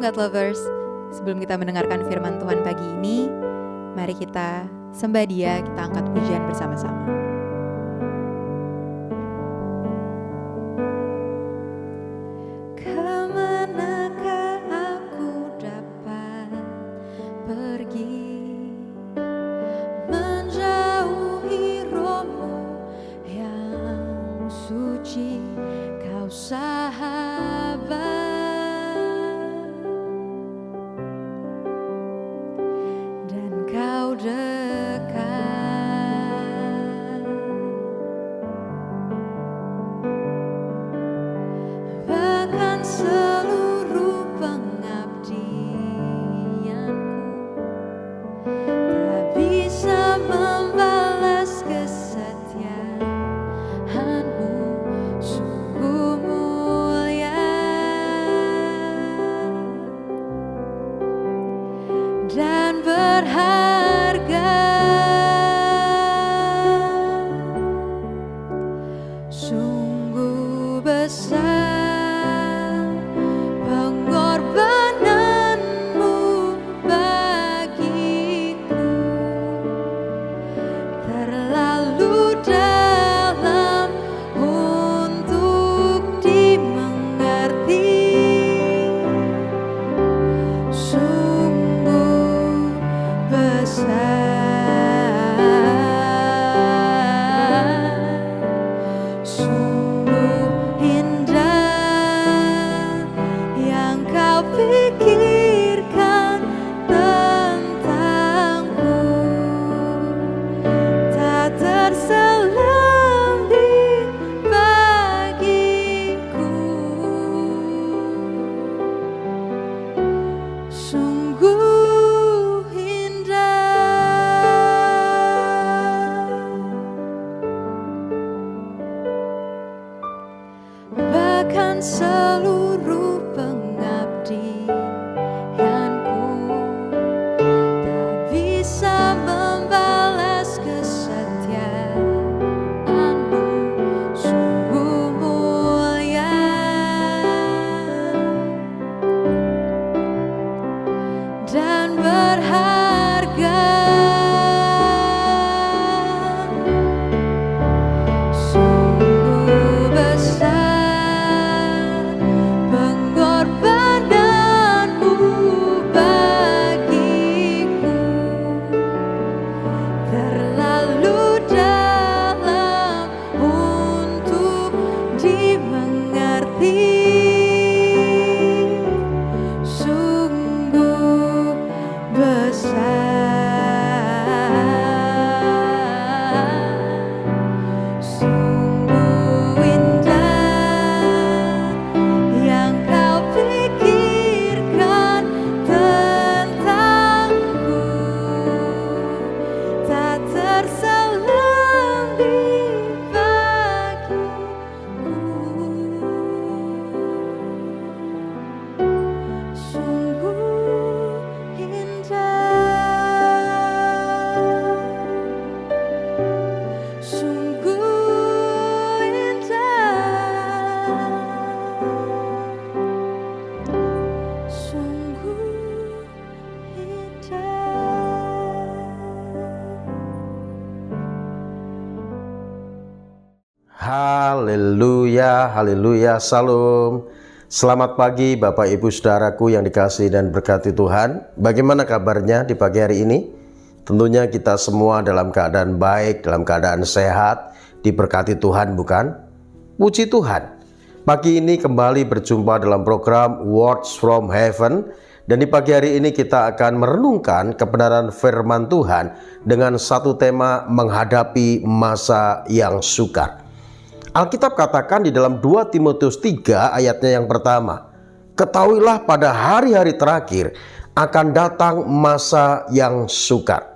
God Lovers, sebelum kita mendengarkan firman Tuhan pagi ini, mari kita sembah Dia, kita angkat pujian bersama-sama. Kemanakah aku dapat pergi, menjauhi rohmu yang suci, Kau sahabat. Kau dekat, bahkan seluruh pengabdianku tak bisa membalas kesetiaanmu, sungguh mulia dan berharga, sungguh besar pengorbananmu bagiku, terlalu dalam untuk dimengerti, sungguh besar, sungguh indah yang Kau pikirkan tentangku, tak terselam di bagiku, sungguh bahkan seluruh pengabdianku tak bisa membalas kesetiaanmu, sungguh mulia dan berharga, sungguh besar pengorbananmu bagiku, terlalu dalam untuk dimengerti, sungguh besar, sungguh indah yang Kau pikirkan tentangku, tak terselam di bagiku, sungguh indah, sungguh indah, sungguh indah. Haleluya, haleluya, salam. Selamat pagi Bapak Ibu Saudaraku yang dikasihi dan berkati Tuhan. Bagaimana kabarnya di pagi hari ini? Tentunya kita semua dalam keadaan baik, dalam keadaan sehat, diberkati Tuhan, bukan? Puji Tuhan. Pagi ini kembali berjumpa dalam program Words from Heaven. Dan di pagi hari ini kita akan merenungkan kebenaran firman Tuhan dengan satu tema menghadapi masa yang sukar. Alkitab katakan di dalam 2 Timotius 3 ayatnya yang pertama, ketahuilah pada hari-hari terakhir akan datang masa yang sukar.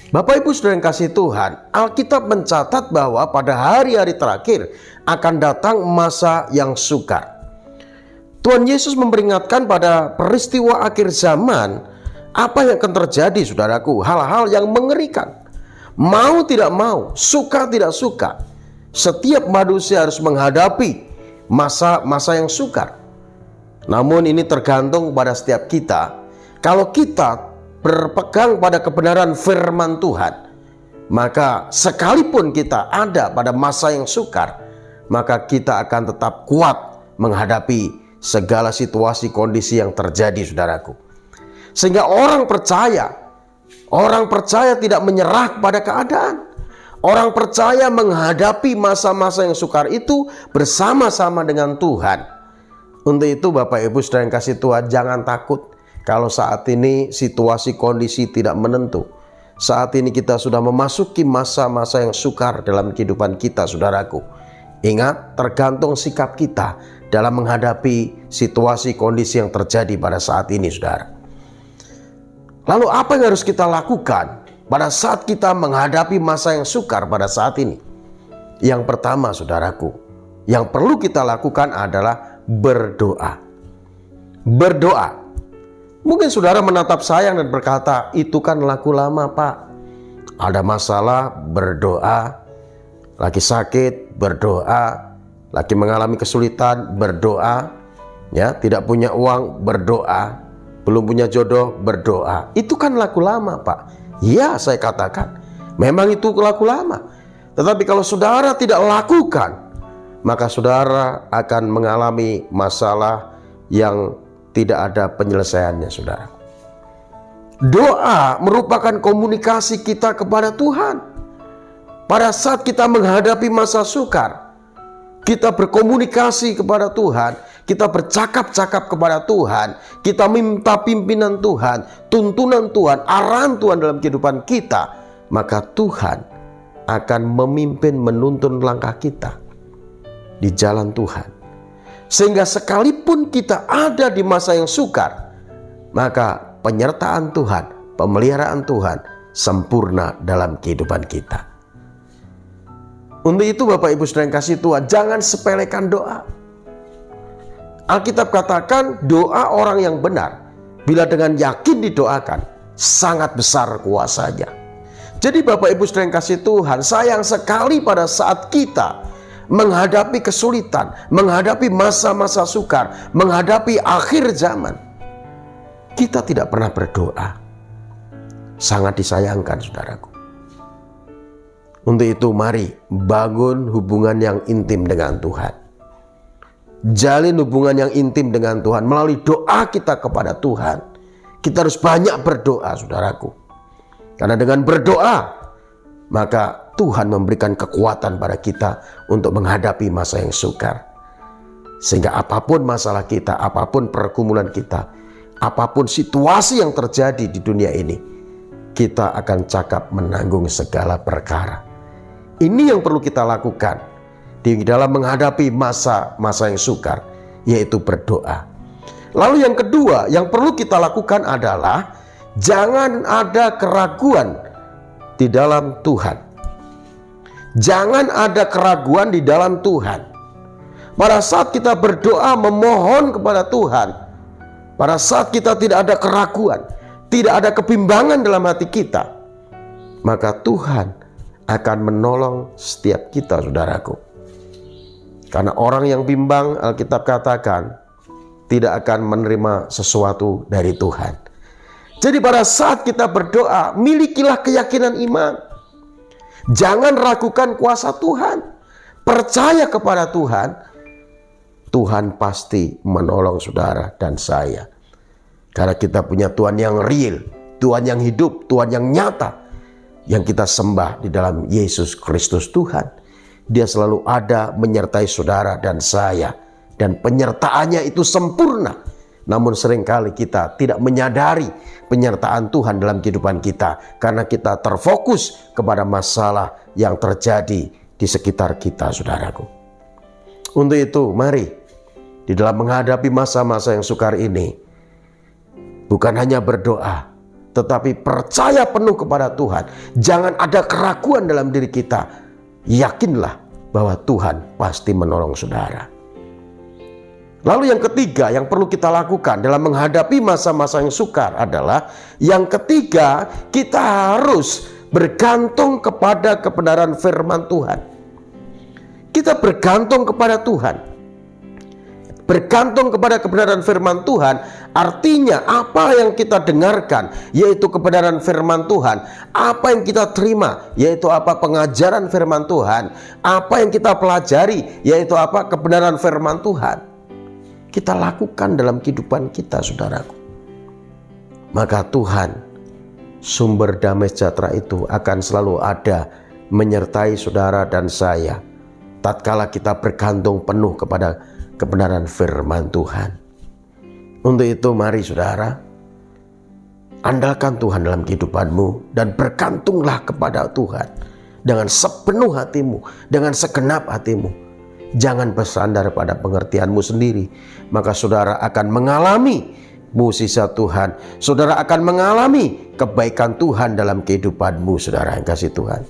Bapak Ibu Saudara yang kasih Tuhan, Alkitab mencatat bahwa pada hari-hari terakhir akan datang masa yang sukar. Tuhan Yesus memperingatkan pada peristiwa akhir zaman, apa yang akan terjadi saudaraku, hal-hal yang mengerikan. Mau tidak mau, suka tidak suka, setiap manusia harus menghadapi masa-masa yang sukar. Namun ini tergantung pada setiap kita. Kalau kita berpegang pada kebenaran firman Tuhan, maka sekalipun kita ada pada masa yang sukar, maka kita akan tetap kuat menghadapi segala situasi kondisi yang terjadi, saudaraku. Sehingga orang percaya tidak menyerah pada keadaan. Orang percaya menghadapi masa-masa yang sukar itu bersama-sama dengan Tuhan. Untuk itu Bapak Ibu saudara yang kasih Tuhan, jangan takut kalau saat ini situasi kondisi tidak menentu. Saat ini kita sudah memasuki masa-masa yang sukar dalam kehidupan kita, saudaraku. Ingat, tergantung sikap kita dalam menghadapi situasi kondisi yang terjadi pada saat ini, saudara. Lalu apa yang harus kita lakukan pada saat kita menghadapi masa yang sukar pada saat ini? Yang pertama, saudaraku, yang perlu kita lakukan adalah berdoa. Berdoa. Mungkin saudara menatap saya dan berkata, itu kan laku lama, Pak. Ada masalah, berdoa. Lagi sakit, berdoa. Lagi mengalami kesulitan, berdoa. Ya, tidak punya uang, berdoa. Belum punya jodoh, berdoa. Itu kan laku lama, Pak. Ya, saya katakan, memang itu laku lama. Tetapi kalau saudara tidak lakukan, maka saudara akan mengalami masalah yang tidak ada penyelesaiannya, saudara. Doa merupakan komunikasi kita kepada Tuhan. Pada saat kita menghadapi masa sukar, kita berkomunikasi kepada Tuhan, kita bercakap-cakap kepada Tuhan, kita minta pimpinan Tuhan, tuntunan Tuhan, arahan Tuhan dalam kehidupan kita, maka Tuhan akan memimpin menuntun langkah kita di jalan Tuhan. Sehingga sekalipun kita ada di masa yang sukar, maka penyertaan Tuhan, pemeliharaan Tuhan sempurna dalam kehidupan kita. Untuk itu Bapak Ibu saudara yang kasih Tuhan, jangan sepelekan doa. Alkitab katakan doa orang yang benar, bila dengan yakin didoakan, sangat besar kuasanya. Jadi Bapak Ibu saudara yang kasih Tuhan, sayang sekali pada saat kita menghadapi kesulitan, menghadapi masa-masa sukar, menghadapi akhir zaman, kita tidak pernah berdoa. Sangat disayangkan, saudaraku. Untuk itu mari bangun hubungan yang intim dengan Tuhan. Jalin hubungan yang intim dengan Tuhan melalui doa kita kepada Tuhan. Kita harus banyak berdoa, saudaraku. Karena dengan berdoa, maka Tuhan memberikan kekuatan pada kita untuk menghadapi masa yang sukar. Sehingga apapun masalah kita, apapun pergumulan kita, apapun situasi yang terjadi di dunia ini, kita akan cakap menanggung segala perkara. Ini yang perlu kita lakukan di dalam menghadapi masa-masa yang sukar, yaitu berdoa. Lalu yang kedua yang perlu kita lakukan adalah jangan ada keraguan di dalam Tuhan. Jangan ada keraguan di dalam Tuhan. Pada saat kita berdoa memohon kepada Tuhan, pada saat kita tidak ada keraguan, tidak ada kebimbangan dalam hati kita, maka Tuhan akan menolong setiap kita, saudaraku. Karena orang yang bimbang, Alkitab katakan, tidak akan menerima sesuatu dari Tuhan. Jadi pada saat kita berdoa, milikilah keyakinan iman. Jangan ragukan kuasa Tuhan. Percaya kepada Tuhan. Tuhan pasti menolong saudara dan saya. Karena kita punya Tuhan yang real, Tuhan yang hidup, Tuhan yang nyata, yang kita sembah di dalam Yesus Kristus Tuhan. Dia selalu ada menyertai saudara dan saya. Dan penyertaannya itu sempurna. Namun seringkali kita tidak menyadari penyertaan Tuhan dalam kehidupan kita, karena kita terfokus kepada masalah yang terjadi di sekitar kita, saudaraku. Untuk itu mari di dalam menghadapi masa-masa yang sukar ini, bukan hanya berdoa, tetapi percaya penuh kepada Tuhan. Jangan ada keraguan dalam diri kita. Yakinlah bahwa Tuhan pasti menolong saudara. Lalu yang ketiga yang perlu kita lakukan dalam menghadapi masa-masa yang sukar adalah, yang ketiga, kita harus bergantung kepada kebenaran firman Tuhan. Kita bergantung kepada Tuhan. bergantung kepada kebenaran firman Tuhan, artinya apa yang kita dengarkan yaitu kebenaran firman Tuhan, apa yang kita terima yaitu apa pengajaran firman Tuhan, apa yang kita pelajari yaitu apa kebenaran firman Tuhan, kita lakukan dalam kehidupan kita, saudaraku. Maka Tuhan, sumber damai sejahtera itu akan selalu ada menyertai saudara dan saya tatkala kita bergantung penuh kepada kebenaran firman Tuhan. Untuk itu mari saudara, andalkan Tuhan dalam kehidupanmu dan bergantunglah kepada Tuhan dengan sepenuh hatimu, dengan segenap hatimu. Jangan bersandar pada pengertianmu sendiri, maka saudara akan mengalami mukjizat Tuhan. Saudara akan mengalami kebaikan Tuhan dalam kehidupanmu, saudara yang kasih Tuhan.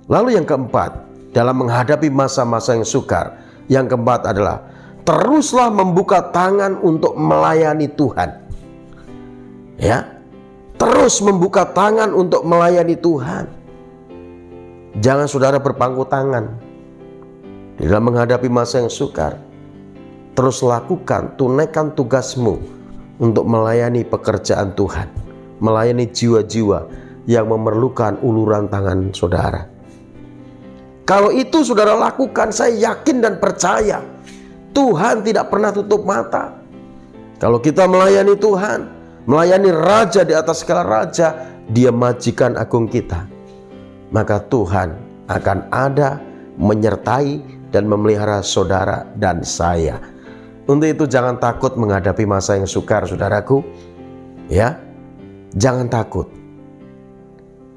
Lalu yang keempat, dalam menghadapi masa-masa yang sukar, yang keempat adalah teruslah membuka tangan untuk melayani Tuhan. Ya, terus membuka tangan untuk melayani Tuhan. Jangan saudara berpangku tangan di dalam menghadapi masa yang sukar. Terus lakukan, tunaikan tugasmu untuk melayani pekerjaan Tuhan, melayani jiwa-jiwa yang memerlukan uluran tangan saudara. Kalau itu saudara lakukan, saya yakin dan percaya Tuhan tidak pernah tutup mata. Kalau kita melayani Tuhan, melayani Raja di atas segala raja, Dia majikan agung kita, maka Tuhan akan ada menyertai dan memelihara saudara dan saya. Untuk itu jangan takut menghadapi masa yang sukar, saudaraku. Ya, jangan takut.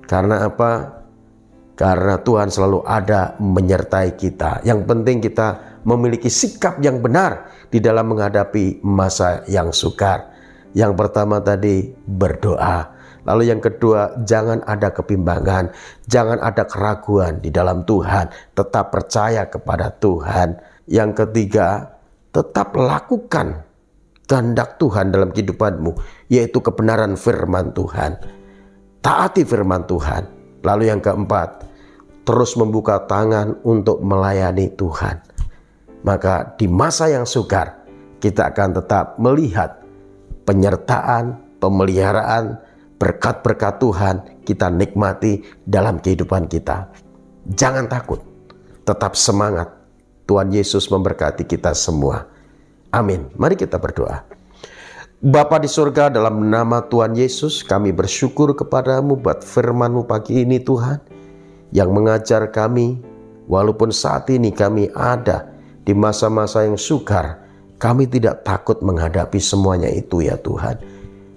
Karena apa? Karena Tuhan selalu ada menyertai kita. Yang penting kita memiliki sikap yang benar di dalam menghadapi masa yang sukar. Yang pertama tadi berdoa. Lalu yang kedua, jangan ada kebimbangan, jangan ada keraguan di dalam Tuhan. Tetap percaya kepada Tuhan. Yang ketiga, tetap lakukan kehendak Tuhan dalam kehidupanmu, yaitu kebenaran firman Tuhan. Taati firman Tuhan. Lalu yang keempat, terus membuka tangan untuk melayani Tuhan. Maka di masa yang sukar, kita akan tetap melihat penyertaan, pemeliharaan, berkat-berkat Tuhan kita nikmati dalam kehidupan kita. Jangan takut, tetap semangat. Tuhan Yesus memberkati kita semua. Amin. Mari kita berdoa. Bapa di surga, dalam nama Tuhan Yesus, kami bersyukur kepadamu buat firman-Mu pagi ini Tuhan, yang mengajar kami, walaupun saat ini kami ada di masa-masa yang sukar, kami tidak takut menghadapi semuanya itu ya Tuhan.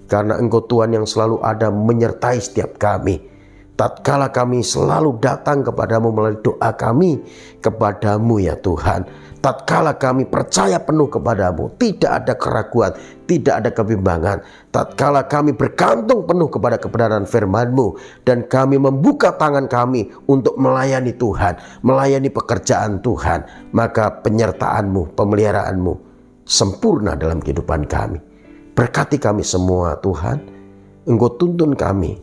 Karena Engkau Tuhan yang selalu ada menyertai setiap kami. Tatkala kami selalu datang kepadamu melalui doa kami kepadamu ya Tuhan. Tatkala kami percaya penuh kepadamu, tidak ada keraguan, tidak ada kebimbangan. Tatkala kami bergantung penuh kepada kebenaran firman-Mu, dan kami membuka tangan kami untuk melayani Tuhan, melayani pekerjaan Tuhan, maka penyertaan-Mu, pemeliharaan-Mu sempurna dalam kehidupan kami. Berkati kami semua Tuhan. Engkau tuntun kami,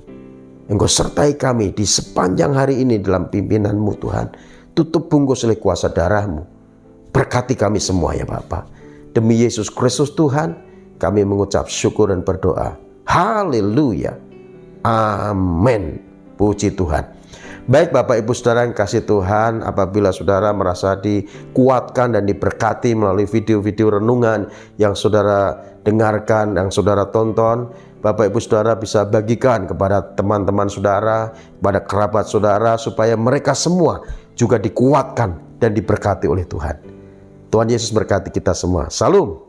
Engkau sertai kami di sepanjang hari ini dalam pimpinan-Mu Tuhan. Tutup bungkus oleh kuasa darah-Mu. Berkati kami semua ya Bapa. Demi Yesus Kristus Tuhan, kami mengucap syukur dan berdoa. Haleluya. Amin. Puji Tuhan. Baik Bapak Ibu Saudara yang kasih Tuhan, apabila saudara merasa dikuatkan dan diberkati melalui video-video renungan yang saudara dengarkan, yang saudara tonton, Bapak Ibu Saudara bisa bagikan kepada teman-teman saudara, kepada kerabat saudara, supaya mereka semua juga dikuatkan dan diberkati oleh Tuhan. Tuhan Yesus berkati kita semua. Salam.